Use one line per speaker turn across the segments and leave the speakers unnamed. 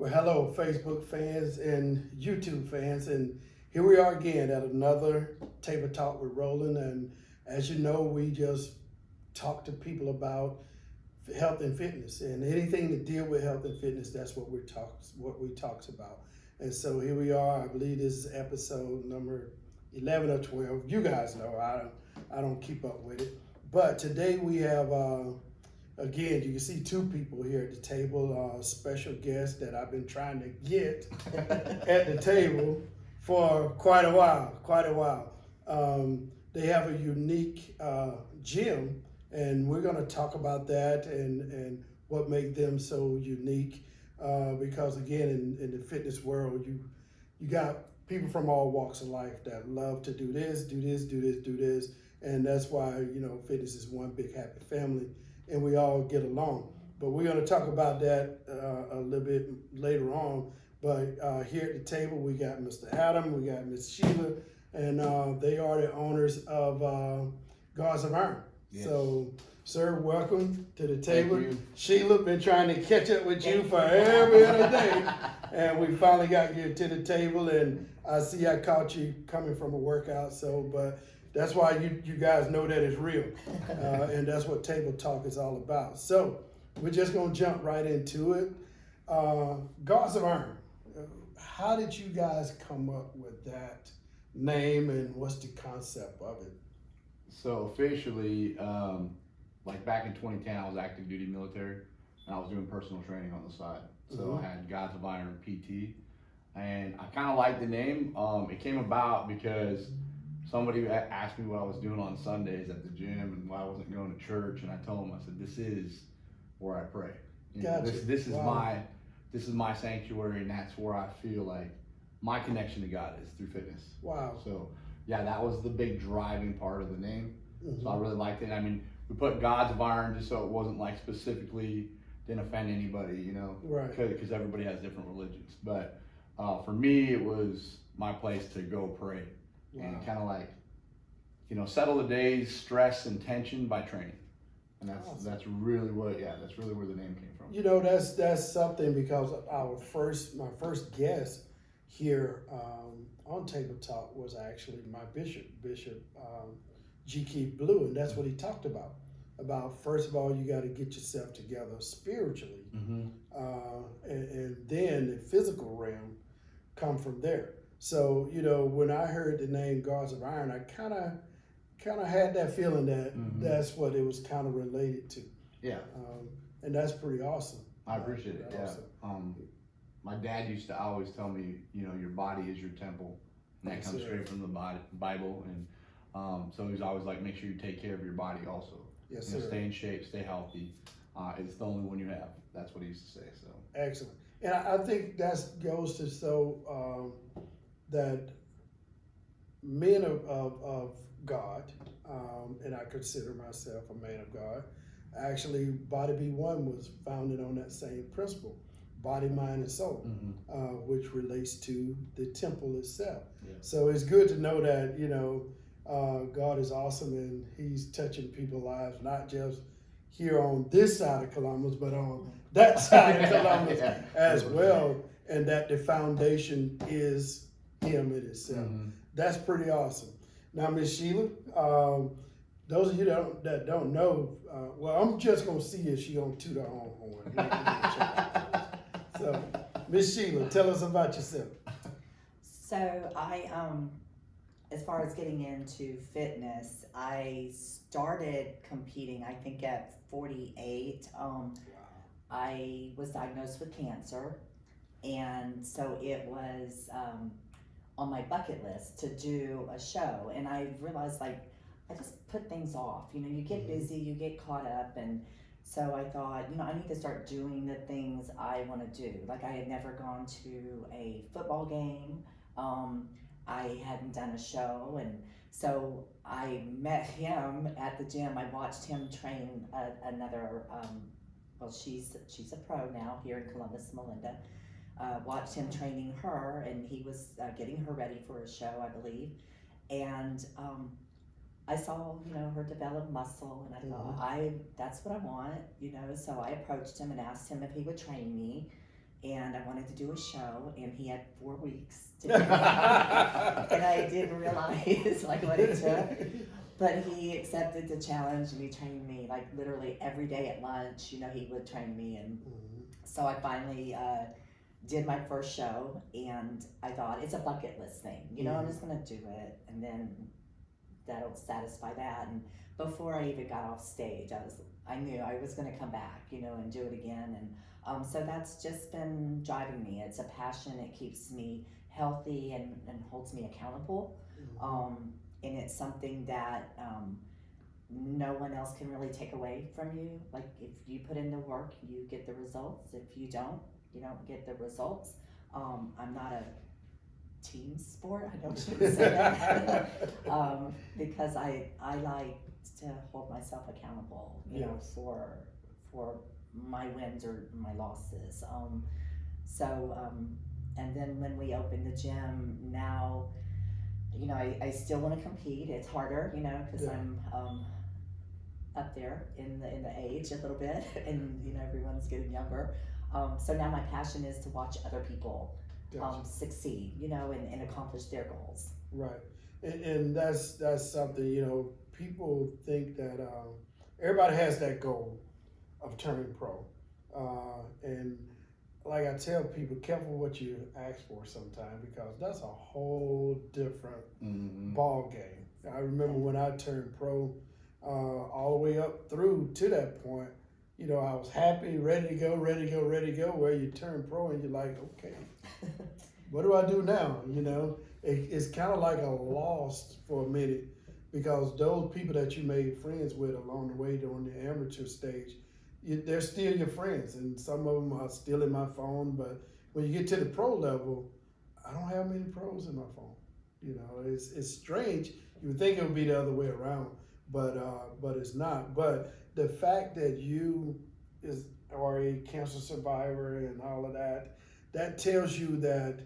Well, hello, Facebook fans and YouTube fans, and here we are again at another Table Talk with Roland. And as you know, we just talk to people about health and fitness, and anything to deal with health and fitness. That's what we talks about. And so here we are. I believe this is episode number 11 or 12. You guys know I don't keep up with it, but today we have. Again, you can see two people here at the table, special guests that I've been trying to get at the table for quite a while. They have a unique gym, and we're going to talk about that and what makes them so unique. Because again, in the fitness world, you got people from all walks of life that love to do this, and that's why fitness is one big happy family. And we all get along. But we're going to talk about that a little bit later on. But here at the table, we got Mr. Adam, we got Miss Sheila, and they are the owners of Guards of Iron. Yes. So, sir, welcome to the table.
Thank you.
Sheila, been trying to catch up with you for every other day. And we finally got you to the table, and I see I caught you coming from a workout, but that's why you guys know that it's real, and that's what Table Talk is all about. So we're just gonna jump right into it. Guards of Iron, how did you guys come up with that name, and what's the concept of it?
So officially, like back in 2010, I was active duty military, and I was doing personal training on the side. So I had Guards of Iron PT, and I kind of liked the name. It came about because somebody asked me what I was doing on Sundays at the gym and why I wasn't going to church, and I told them, I said, this is where I pray.
Gotcha.
This is my sanctuary, and that's where I feel like my connection to God is through fitness.
Wow.
So yeah, that was the big driving part of the name. So I really liked it. I mean, we put Gods of Iron just so it wasn't like specifically didn't offend anybody,
right?
Because everybody has different religions. But for me, it was my place to go pray. Wow. And kind of like, settle the day's stress and tension by training, and that's really where the name came from.
That's something, because my first guest here on Table Talk was actually my Bishop G. Keith Blue, and that's what he talked about. About first of all, you got to get yourself together spiritually, and then the physical realm come from there. So, when I heard the name Guards of Iron, I kind of had that feeling that that's what it was kind of related to.
Yeah.
And that's pretty awesome.
I appreciate it. Yeah.
Awesome.
My dad used to always tell me, your body is your temple, and that comes straight from the Bible. And so he's always like, make sure you take care of your body also.
Yes, sir.
Stay in shape, stay healthy. It's the only one you have. That's what he used to say. So
excellent. And I think that goes to show that men of God, and I consider myself a man of God. Actually, Body Be One was founded on that same principle, body, mind, and soul, which relates to the temple itself. Yeah. So it's good to know that God is awesome, and He's touching people's lives, not just here on this side of Columbus, but on that side of Columbus as well, and that the foundation is Him in itself. That's pretty awesome. Now, Miss Sheila, those of you that don't know, well, I'm just gonna see if she gonna toot her own horn. So, Miss Sheila, tell us about yourself.
So I, as far as getting into fitness, I started competing, I think at 48. I was diagnosed with cancer, and so it was on my bucket list to do a show, and I realized I just put things off. You get busy, you get caught up, and so I thought, I need to start doing the things I want to do. Like, I had never gone to a football game. I hadn't done a show, and so I met him at the gym. I watched him train another, she's a pro now here in Columbus, Melinda. Watched him training her, and he was getting her ready for a show, I believe. And I saw, her develop muscle, and I thought, that's what I want, so I approached him and asked him if he would train me. and I wanted to do a show, and he had 4 weeks to do it. And I didn't realize like what it took. But he accepted the challenge, and he trained me like literally every day at lunch. You know, he would train me, and so I finally did my first show, and I thought it's a bucket list thing. You know, I'm just gonna do it, and then that'll satisfy that. And before I even got off stage, I knew I was gonna come back, you know, and do it again. And so that's just been driving me. It's a passion. It keeps me healthy and holds me accountable. And it's something that no one else can really take away from you. Like if you put in the work, you get the results. If you don't get the results. I'm not a team sport. I don't shouldn't say that because I like to hold myself accountable, you know, for my wins or my losses. And then when we opened the gym now, you know, I still want to compete. It's harder, you know, because I'm up there in the age a little bit, and you know, everyone's getting younger. So now my passion is to watch other people succeed, you know, and accomplish their goals.
Right, and that's something, you know, people think that everybody has that goal of turning pro, and like I tell people, careful what you ask for sometimes, because that's a whole different ball game. I remember when I turned pro, all the way up through to that point, you know, I was happy, ready to go. Where you turn pro and you're like, okay, what do I do now? You know, it's kind of like a lost for a minute, because those people that you made friends with along the way during the amateur stage, they're still your friends, and some of them are still in my phone. But when you get to the pro level, I don't have many pros in my phone. You know, it's strange. You would think it would be the other way around, but it's not. But the fact that you are a cancer survivor and all of that, that tells you that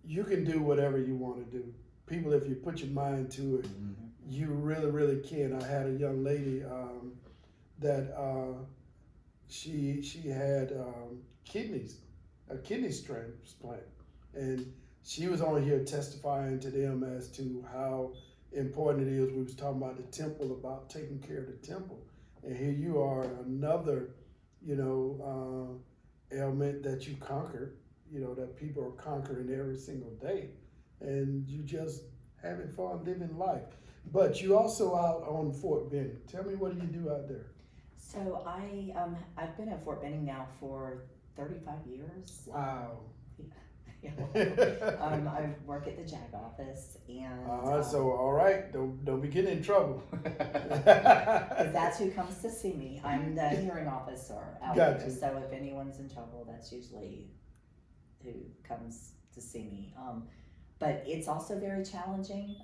you can do whatever you want to do. People, if you put your mind to it, you really, really can. I had a young lady that she had a kidney transplant, and she was on here testifying to them as to how important it is. We was talking about the temple, about taking care of the temple, and here you are, another, you know, ailment that you conquered, you know, that people are conquering every single day, and you just having fun living life. But you also out on Fort Benning. Tell me, what do you do out there?
So I've been at Fort Benning now for 35 years.
Wow.
I work at the JAG office, and
so all right, don't be getting in trouble.
because that's who comes to see me. I'm the hearing officer out
Gotcha.
here. So if anyone's in trouble, that's usually who comes to see me. But it's also very challenging.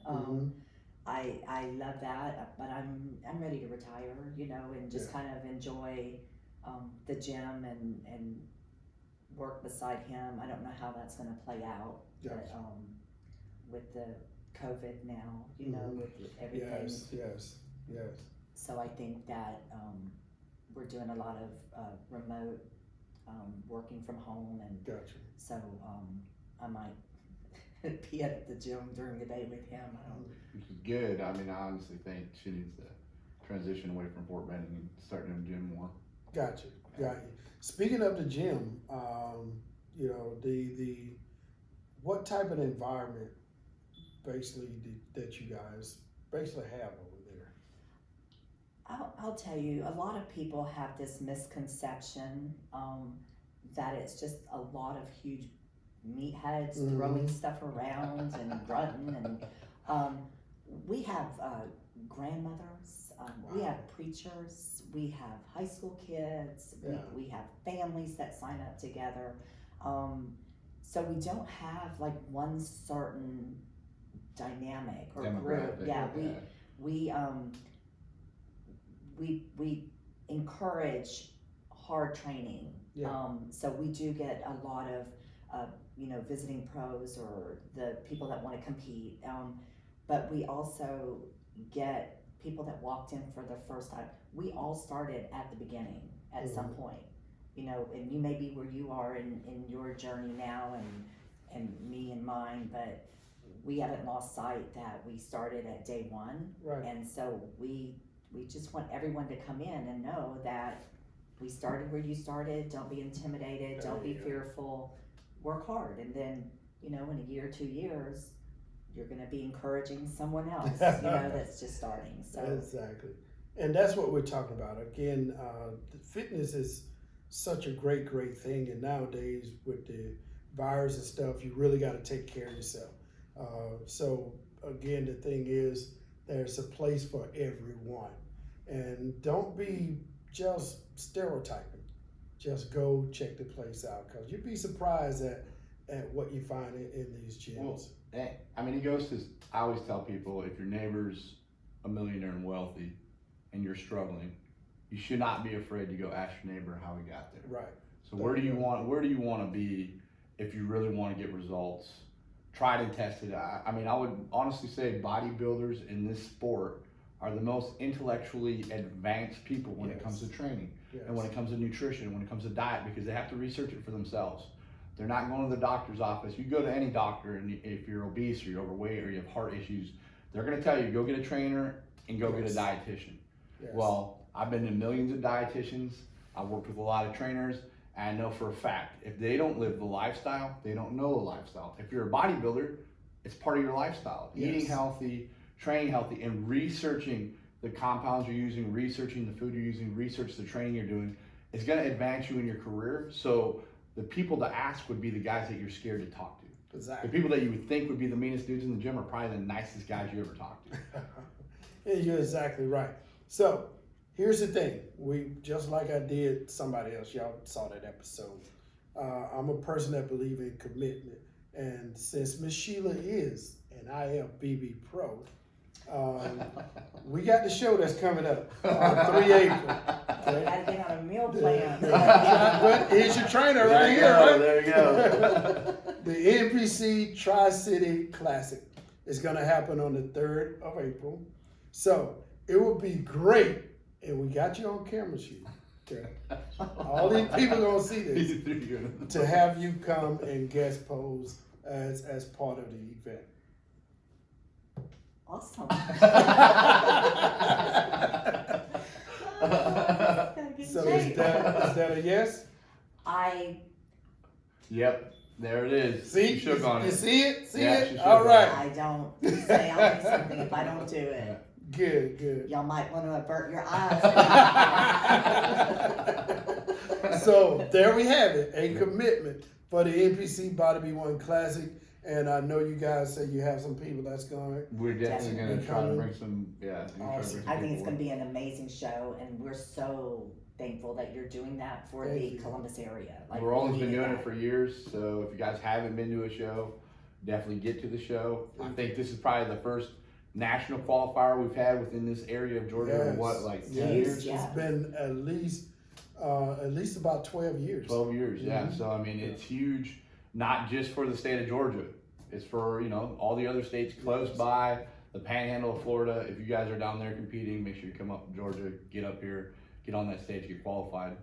I love that, but I'm ready to retire, you know, and just kind of enjoy the gym and work beside him. I don't know how that's going to play out, but with the COVID now, you know, with everything.
Yes.
So I think that we're doing a lot of remote working from home, and
Gotcha.
so I might be at the gym during the day with him. I don't.
Which is good. I mean, I honestly think she needs to transition away from Fort Benning and start doing the gym more.
Got you. Speaking of the gym, you know, the what type of environment basically that you guys basically have over there?
I'll tell you, a lot of people have this misconception that it's just a lot of huge meatheads throwing stuff around and grunting, and we have grandmothers, we have preachers, we have high school kids, we have families that sign up together. So we don't have like one certain dynamic or group. We encourage hard training. So we do get a lot of you know, visiting pros or the people that want to compete. But we also get people that walked in for the first time. We all started at the beginning at some point. you know, and you may be where you are in your journey now and me and mine, but we haven't lost sight that we started at day one.
Right.
And so we just want everyone to come in and know that we started where you started. Don't be intimidated. Don't be fearful. Work hard. And then, you know, in a year, 2 years, you're going to be encouraging someone else, you know, that's just starting. So
Exactly. And that's what we're talking about. Again, fitness is such a great thing. And nowadays with the virus and stuff, you really got to take care of yourself. So again, the thing is, there's a place for everyone. And don't be just stereotyping. Just go check the place out, because you'd be surprised at what you find in these gyms.
Well, I mean, it goes to, I always tell people, if your neighbor's a millionaire and wealthy and you're struggling, you should not be afraid to go ask your neighbor how he got there.
Right.
So where do you want to be if you really want to get results? Tried and tested. I mean, I would honestly say bodybuilders in this sport are the most intellectually advanced people when it comes to training, and when it comes to nutrition, when it comes to diet, because they have to research it for themselves. They're not going to the doctor's office. You go to any doctor, and if you're obese or you're overweight or you have heart issues, they're going to tell you, go get a trainer and go get a dietitian.
Yes.
Well, I've been to millions of dietitians. I've worked with a lot of trainers, and I know for a fact, if they don't live the lifestyle, they don't know the lifestyle. If you're a bodybuilder, it's part of your lifestyle. Eating healthy, training healthy, and researching the compounds you're using, researching the food you're using, research the training you're doing, is going to advance you in your career. So the people to ask would be the guys that you're scared to talk to.
Exactly.
The people that you would think would be the meanest dudes in the gym are probably the nicest guys you ever talk to.
Yeah, you're exactly right. So here's the thing. We, just like I did somebody else, y'all saw that episode. I'm a person that believes in commitment. And since Miss Sheila is an IFBB pro, we got the show that's coming up on 3 April.
you gotta get on a meal plan.
But here's your trainer right here, right?
There you go.
The NPC Tri-City Classic is going to happen on the 3rd of April. So it will be great. And we got you on camera, Sheila. Okay. All these people going to see this. To have you come and guest pose as part of the event.
Awesome.
So is that a yes?
Yep, there it is.
See,
you shook on
you
it.
see it? See
Yeah,
it?
she shook
All
on
right.
I don't say I'll do something if I don't do it.
Good.
Y'all might want to avert your eyes.
So there we have it, a commitment for the NPC Body B1 Classic. And I know you guys say you have some people that's going.
We're definitely going to try to bring some,
Awesome.
I think it's going to be an amazing show, and we're so thankful that you're doing that for the Columbus area.
Roland's been doing it for years, so if you guys haven't been to a show, definitely get to the show. I think this is probably the first national qualifier we've had within this area of Georgia in what, like 10 years?
Yeah.
It's been at least about 12 years.
12 years, yeah. So, I mean, it's huge, not just for the state of Georgia. It's for, all the other states close by, the panhandle of Florida. If you guys are down there competing, make sure you come up to Georgia, get up here, get on that stage, get qualified,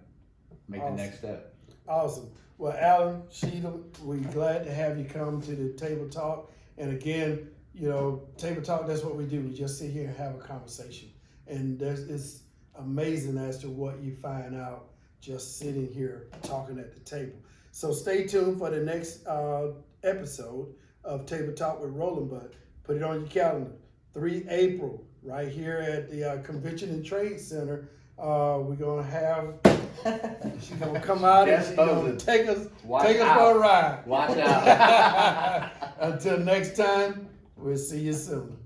make the next step.
Awesome. Well, Alan, Sheila, we're glad to have you come to the Table Talk. And again, Table Talk, that's what we do. We just sit here and have a conversation. And it's amazing as to what you find out just sitting here talking at the table. So stay tuned for the next episode of Table Talk with Roland, but put it on your calendar. 3 April, right here at the Convention and Trade Center. We're gonna have, she's gonna come out and she's gonna take us for a ride.
Watch out.
Until next time, we'll see you soon.